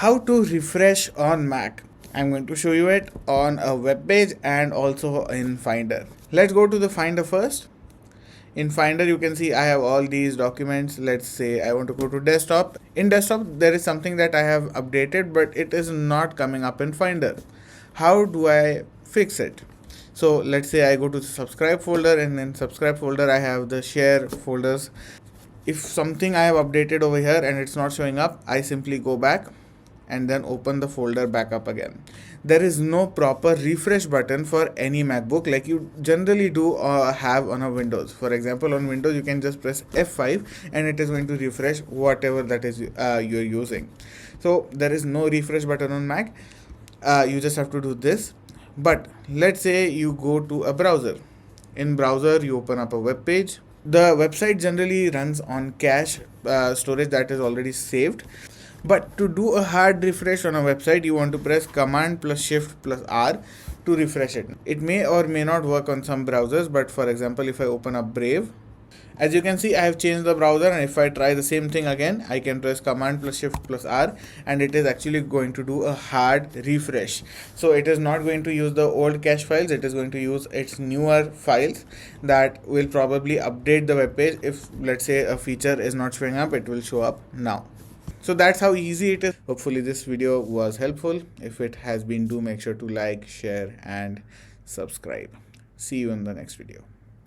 How to refresh on Mac. I'm going to show you it on a web page and also in Finder. Let's go to the Finder first. In Finder, you can see I have all these documents. Let's say I want to go to desktop. In desktop, there is something that I have updated, but it is not coming up in Finder. How do I fix it? So let's say I go to the subscribe folder, and in subscribe folder, I have the share folders. If something I have updated over here and it's not showing up, I simply go back and then open the folder back up again. There is no proper refresh button for any MacBook like you generally do have on a Windows. For example, on Windows you can just press F5 and it is going to refresh whatever that is you're using. So there is no refresh button on Mac. You just have to do this. But let's say you go to a browser. In browser you open up a web page. The website generally runs on cache storage that is already saved. But to do a hard refresh on a website, you want to press Command plus Shift plus R to refresh it. It may or may not work on some browsers, but for example, if I open up Brave, as you can see, I have changed the browser, and if I try the same thing again, I can press Command plus Shift plus R, and it is actually going to do a hard refresh. So it is not going to use the old cache files, it is going to use its newer files that will probably update the web page. If let's say a feature is not showing up, it will show up now. So that's how easy it is. Hopefully this video was helpful. If it has been, do make sure to like, share and subscribe. See you in the next video.